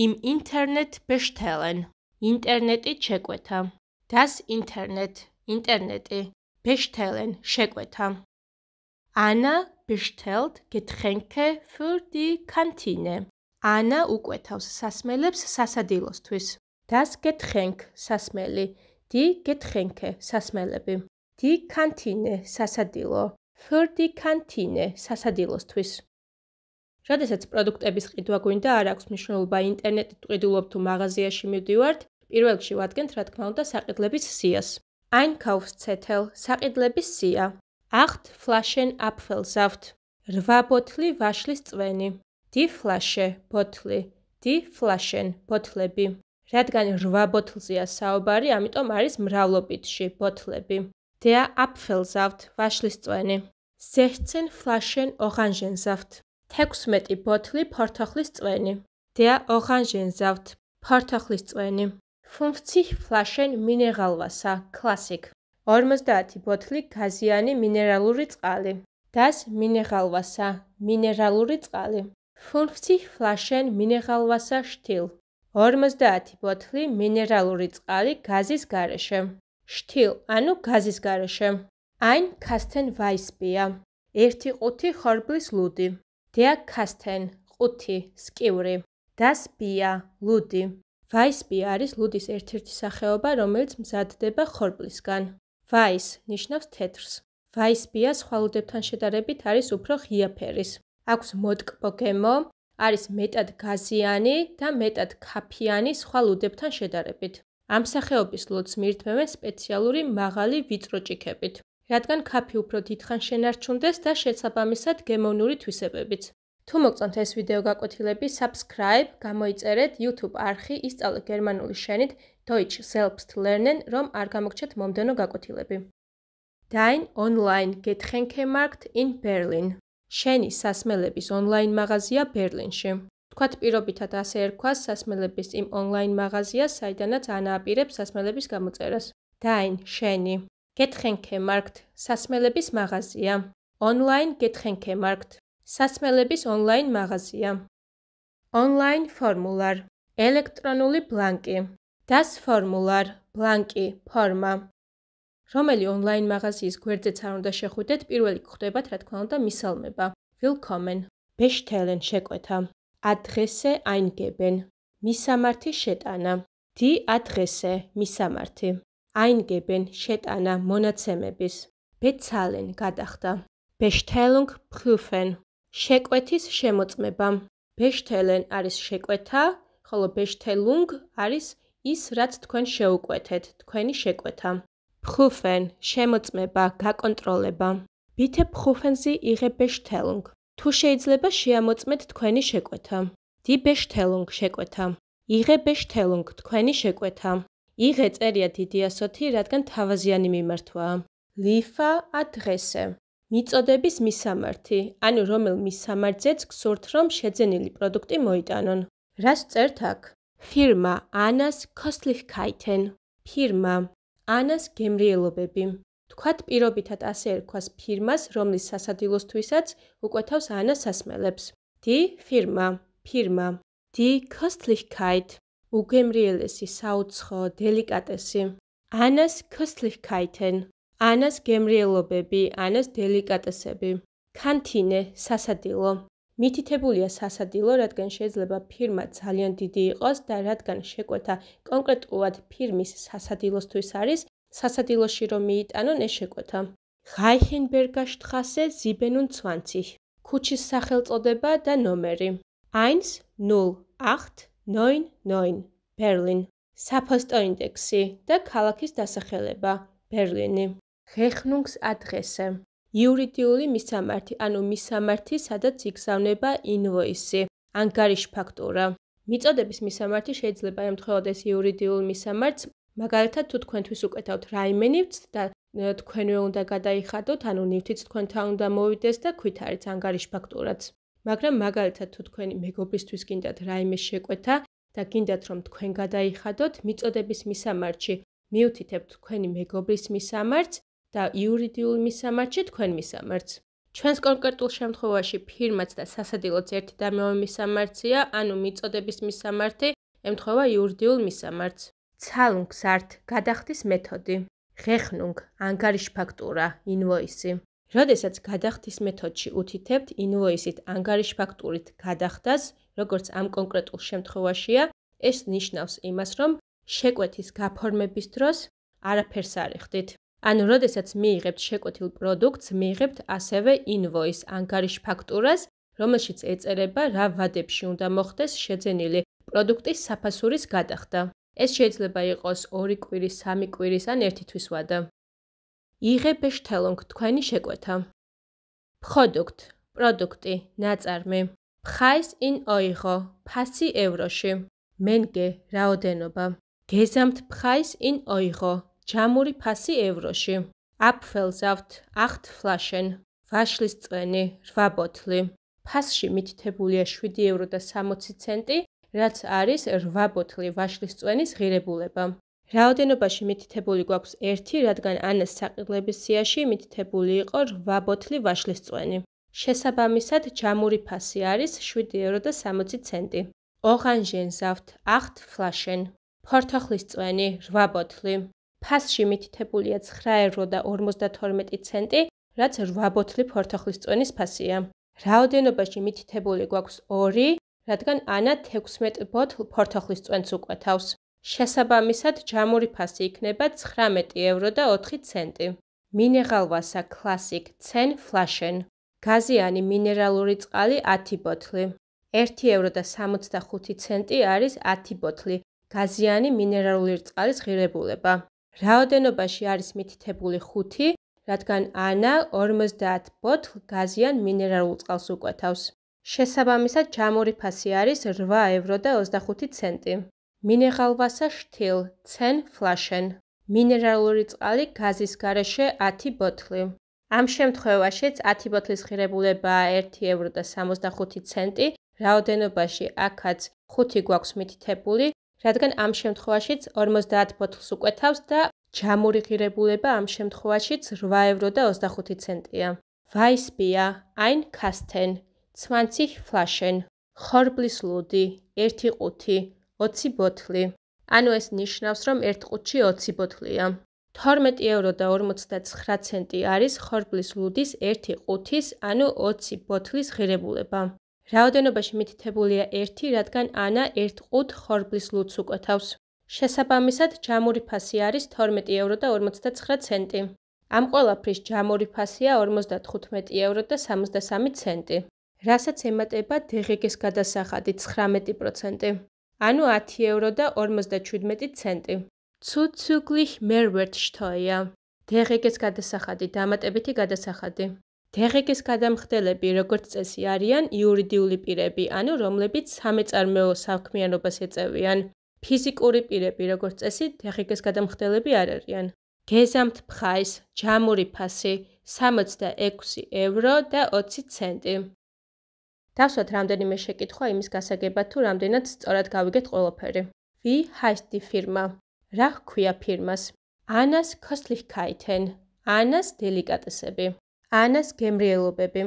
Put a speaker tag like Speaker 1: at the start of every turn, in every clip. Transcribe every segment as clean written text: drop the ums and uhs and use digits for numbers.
Speaker 1: im Internet bestellen. ინტერნეტით შეკვეთა. Das Internet. ინტერნეტი. Bestellen. შეკვეთა. Anna bestellt Getränke für die Kantine. Anna უკვეთავს სასმელებს სასადილოსთვის. Das Getränk. სასმელი. Die Getränke. სასმელები. Die Kantine. სასადილო. Für die Kantine. სასადილოსთვის. როდესაც პროდუქტების ყიდვა გვინდა, არ აქვს მნიშვნელობა ინტერნეტით ვყიდულობ თუ მაღაზიაში მივდივართ, პირველ რიგში ვადგენთ რა თქმა უნდა საყიდლების სიას. Einkaufszettel. საყიდლების სია. 8 Flaschen Apfelsaft. 8 ბოთლი ვაშლის წვენი. Die Flasche. ბოთლი. Die Flaschen. ბოთლები. რადგან 8 ბოთლზეა საუბარი, ამიტომ არის მრავლობითში ბოთლები. Der Apfelsaft. ვაშლის წვენი. 16 Flaschen Orangensaft. 16 ბოთლი ფორთოხლის წვენი. Der Orangensaft. ფორთოხლის წვენი. 50 Flaschen Mineralwasser. Classic. 50 ბოთლი გაზიანი მინერალური წყალი. Das Mineralwasser. მინერალური წყალი. 50 Flaschen Mineralwasser still. 50 ბოთლი მინერალური წყალი გაზის გარეშე. Still, ანუ გაზის გარეშე. Ein Kasten Weißbier. 1 ყუთი ხორბლის ლუდი. Der Kasten. ყუთი, სკივრი. Das Bier. ლუდი. Weißbier არის ლუდის ერთ-ერთი სახეობა, რომელიც მზადდება ხორბლისგან. Weiß ნიშნავს თეთრს. Weißbier სხვა ლუდებთან შედარებით არის უფრო ღია ფერის. აქვს მოტკბო გემო, არის მეტად გაზიანი და მეტად ქაფიანი სხვა ლუდებთან შედარებით. ამ სახეობის ლუდს მიირთმევენ სპეციალური მაღალი ვიწრო ჭიქებით, რადგან ქაფი უფრო დიდხანს შენარჩუნდეს და შესაბამისად გემოვნური თვისებებიც. თუ მოგწონთ ეს ვიდეო გაკვეთილები, subscribe, გამოიწერეთ YouTube არხი, ისწავლეთ გერმანული შენით Deutsch selbst lernen, რომ არ გამოგჩეთ მომდევნო გაკვეთილები. Dein Online Getränkemarkt in Berlin. შენი სასმელების ონლაინ მაღაზია ბერლინში. თქვათ პირობითად ასე ერქვას სასმელების იმ ონლაინ მაღაზიას, საიდანაც ანააპირებს სასმელების გამოწერას. Dein შენი. Getränkemarkt სასმელების მაღაზია. Online Getränkemarkt სასმელების ონლაინ მაღაზია. Online Formular ელექტრონული ბლანკი. Das Formular ბლანკი, ფორმა. რომელი ონლაინ მაღაზიის გვერდზეც არ უნდა შეხვიდეთ, პირველი გხვდებათ რა თქმა უნდა მისალმება. Willkommen. Bestellen შეკვეთა. Adresse eingeben. მისამართი შეტანა. Die Adresse მისამართი. Eingeben შეტანა მონაცემების. Bezahlen გადახდა. Bestellung prüfen. შეკვეთის შემოწმება. Bestellen არის შეკვეთა, ხოლო Bestellung არის ის, რაც თქვენ შეუკვეთეთ, თქვენი შეკვეთა. Prüfen შემოწმება, გაკონტროლება. Bitte prüfen Sie Ihre Bestellung. თუ შეიძლება შეამოწმეთ თქვენი შეკვეთა. Die Bestellung შეკვეთა. Ihre Bestellung თქვენი შეკვეთა. Ihre წერია დიდი ასოთი, რადგან თავაზიანი მიმართვაა. Lieferadresse მიწოდების მისამართი, ანუ რომელ მისამართზეც გსურთ, რომ შეძენილი პროდუქტი მოიტანონ. რას წერთ აქ? Firma Annas Köstlichkeiten. Firma Annas გემრიელობები. თქვათ პირობითად ასე ერქვას ფირმას, რომლის სასადილოსთვისაც უკვეთავს ანა სასმელებს. Die Firma. Firma. Die Köstlichkeit. უგემრიელესი, საუცხო, დელიკატესი. Annas Köstlichkeiten. Annas გემრიელობები, Annas დელიკატესები. Kantine. სასადილო. მითითებულია სასადილო, რადგან შეიძლება ფირმა ძალიან დიდი იყოს და რადგან შეკვეთა კონკრეტულად ფირმის სასადილოსთვის არის, სასადილოში რომ მიიტანონ ეს შეკვეთა. Reichenberger Straße 27. ქუჩის სახელწოდება და ნომერი. 1089 Berlin. საფოსტო ინდექსი და ქალაქის დასახელება. ბერლინი. Rechnungsadresse. იურიდიული მისამართი, ანუ მისამართი, სადაც იგზავნება ინვოისი, ანგარიშფაქტურა. მიწოდების მისამართი შეიძლება ემთხვეოდეს იურიდიულ მისამართს, მაგალითად თუ თქვენთვის უკეთავთ რაიმე ნივთს და თქვენვე უნდა გადაიხადოთ, ანუ ნივთიც თქვენთან უნდა მოვიდეს და ქვით არის ანგარიშფაქტურაც. მაგრამ მაგალითად თუ თქვენი მეგობრისთვის გინდათ რაიმე შეკვეთა და გინდათ რომ თქვენ გადაიხადოთ, მიწოდების მისამართში მიუთითებთ თქვენი მეგობრის მისამართს და იურიდიულ მისამართში თქვენ მისამართს. ჩვენს კონკრეტულ შემთხვევაში ფირმაც და სასადილოც ერთი და მეორე მისამართია, ანუ მიწოდების მისამართი ემთხვევა იურიდიულ მისამართს. Zahlung zart გადახდის მეთოდი. Rechnung ანგარიშფაქტურა ინვოისი. როდესაც გადახდის მეთოდში უთითებთ ინვოისით ანგარიშფაქტურით გადახდას, როგორც ამ კონკრეტულ შემთხვევაშია, ეს ნიშნავს იმას, რომ შეკვეთის გაფორმების დროს არაფერს არ იხდით. ანუ როდესაც მიიღებთ შეკვეთილ პროდუქტს, მიიღებთ ასევე ინვოის ანგარიშფაქტურას, რომელშიც ეწერება რა ვადებში უნდა მოხდეს შეძენილი პროდუქტის საფასურის გადახდა. ეს შეიძლება იყოს 2 კვირის, 3 კვირის ან 1 თვის ვადა. Ihre Bestellung თქვენი შეკვეთა. Produkt პროდუქტი, ნაწარმი. Preis in Euro ფასი ევროში. Menge რაოდენობა. Gesamtpreis in Euro ჯამური ფასი ევროში. Apfelsaft 8 Flaschen ვაშლისწვენი 8 ბოთლი. ფასში მითითებულია 7.60 €, რაც არის 8 ბოთლი ვაშლისწვენის ღირებულება. რაოდენობაში მითითებული გვაქვს 1, რადგან ანას საყიდლების სიაში მითითებული იყო 8 ბოთლი ვაშლისწვენი. შესაბამისად, ჯამური ფასი არის 7.60 €. Orangensaft 8 Flaschen ფორთოხლისწვენი 8 ბოთლი. ფასში მითითებულია 9.52 €, რაც 8 ბოთლი ფორთოხლისწვენის ფასია. რაოდენობაში მითითებული გვაქვს 2, რადგან ანა 16 ბოთლ ფორთოხლისწვენს უკვეთავს. შესაბამისად, ჯამური ფასი იქნება 19.04 €. მინერალვასა Classic 10 Flaschen გაზიანი მინერალური წყალი 10 ბოთლი. 1.65 € არის 10 ბოთლი გაზიანი მინერალური წყალის ღირებულება. რაოდენობაში არის მითითებული 5, რადგან ანა 50 ბოთლ გაზიან მინერალურ წყალს უკვეთავს. შესაბამისად, ჯამური ფასი არის 8.25 €. მინერალვასა Stihl 10 Flaschen მინერალური წყალი გაზის გარეშე 10 ბოთლი. ამ შემთხვევაშიც 10 ბოთლის ღირებულებაა 1.65 €, რაოდენობაში აქაც 5 გვაქვს მითითებული, რადგან ამ შემთხვევაშიც 50 ბოთლს უკვეთავს და ჯამური ღირებულება ამ შემთხვევაშიც 8.25 €-ია. Weissbier 1 Kasten 20 Flaschen ხორბლის ლუდი 1 ყუთი 20 ბოთლი. ანუ ეს ნიშნავს, რომ 1 ყუთში 20 ბოთლია. 12.59 € არის ხორბლის ლუდის 1 ყუთის, ანუ 20 ბოთლის ღირებულება. რაოდენობაში მითითებულია 1, რადგან ანა 1 ყუთ ხორბლის ლუდს უკვეთავს. შესაბამისად, ჯამური ფასი არის 12.59 €. ამ ყველაფრის ჯამური ფასია 55.73 €, რასაც ემატება DGG-ს გადასახადი 19%, ანუ 10.57 €. Zuzüglich Mehrwertsteuer DGG-ს გადასახადი დამატებითი გადასახადი. DGG-ს გადამხდელები, როგორც წესი, არიან იურიდიული პირები, ანუ რომლებიც სამეწარმეო საქმიანობას ეწევიან. ფიზიკური პირები, როგორც წესი, DGG-ს გადამხდელები არ არიან. Gesamtpreis ჯამური ფასი 66 € და 20 ცენტი. დავსვათ რამდენიმე შეკითხვა იმის გასაგებად, თუ რამდენად სწორად გავიგეთ ყველაფერი. Wie heißt die Firma? რა ჰქვია ფირმას? Annas Köstlichkeiten ანას დელიკატესები. Annas გემრიელობები.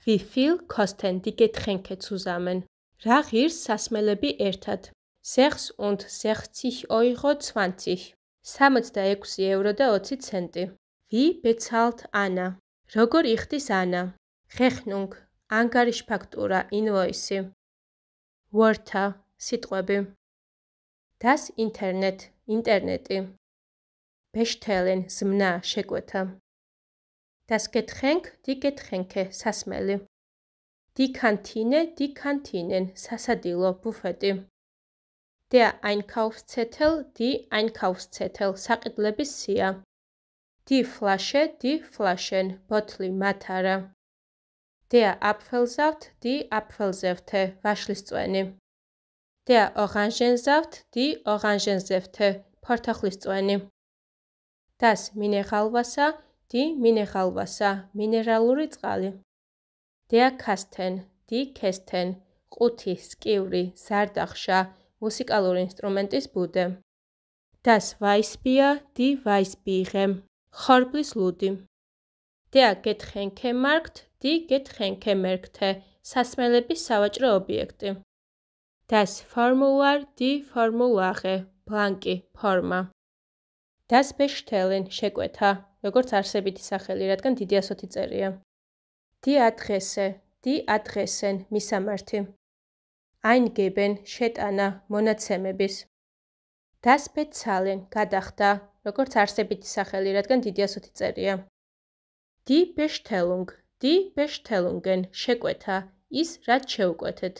Speaker 1: Wie viel kosten die Getränke zusammen? რა ღირს სასმელები ერთად? 66,20 €. 66 € და 20 ცენტი. Wie bezahlt Anna? როგორ იხდის ანა? Rechnung ანგარიშფაქტურა ინვოისი. Wörter სიტყვები. Das Internet ინტერნეტი. Bestellen ზმნა შეკვეთა. Das Getränk die Getränke სასმელი. Die Kantine die Kantinen სასადილო ბუფეტი. Der Einkaufszettel die Einkaufszettel საყიდლების სია. Die Flasche die Flaschen ბოთლი მათარა. Der Apfelsaft die Apfelsäfte ვაშლისწვენი. Der Orangensaft die Orangensäfte ფორთოხლისწვენი. Das Mineralwasser die Mineralwasser მინერალური წყალი. Der Kasten die Kästen ყუთი, სკივრი, ზარდახშა, მუსიკალური ინსტრუმენტის ბუდე. Das Weissbier die Weissbiere ხორბლის ლუდი. Der Getränkemarkt, die Getränkemärkte, სასმელების სავაჭრო ობიექტი. Das Formular, die Formulare, ბლანკი, ფორმა. Das Bestellen, შეკვეთა, როგორც არსებითი სახელი, რადგან დიდი ასოთი წერია. Die Adresse, die Adressen, მისამართი. Eingeben, შეტანა, მონაცემების. Das Bezahlen, გადახდა, როგორც არსებითი სახელი, რადგან დიდი ასოთი წერია. Die Bestellung, die Bestellungen, შეკვეთა, ის, რაც შეუკვეთეთ.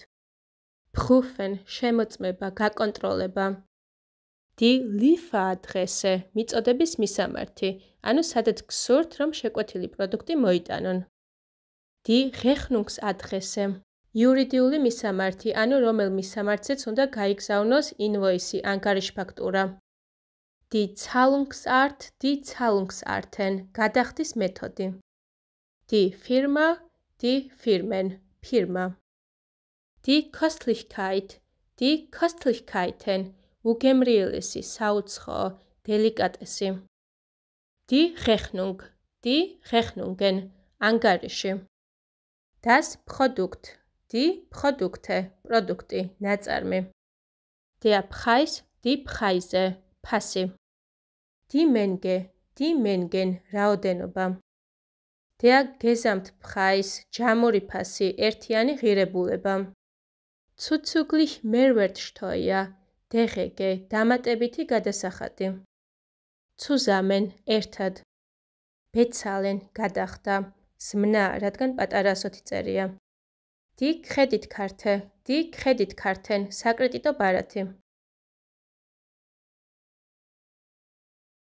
Speaker 1: Prüfen, შემოწმება, გაკონტროლება. Die Lieferadresse, მიწოდების მისამართი, ანუ სადაც გსურთ, რომ შეკვეთილი პროდუქტი მოიტანონ. Die Rechnungsadresse, იურიდიული მისამართი, ანუ რომელ მისამართზეც უნდა გაიგზავნოს ინვოისი ან გარიშფაქტურა. Die Zahlungsart, die Zahlungsarten, გადახდის მეთოდი. Die Firma, die Firmen, ფირმა. Die Köstlichkeit, die Köstlichkeiten, უგემრიელესი, საუცხოო, დელიკატესი. Die Rechnung, die Rechnungen, ანგარიში. Das Produkt, die Produkte, პროდუქტი, ნაწარმი. Der Preis, die Preise, ფასი. Die Menge, die Mengen, რაოდენობა. Der Gesamtpreis, ჯამური ფასი, ერთიანი ღირებულება. Zuzüglich Mehrwertsteuer, DGG, დამატებითი გადასახადი. Zusammen, ერთად. Bezahlen, გადახდა. ზმნა, რადგან პატარა ასოთი წერია. Die Kreditkarte, die Kreditkarten, საკრედიტო ბარათი.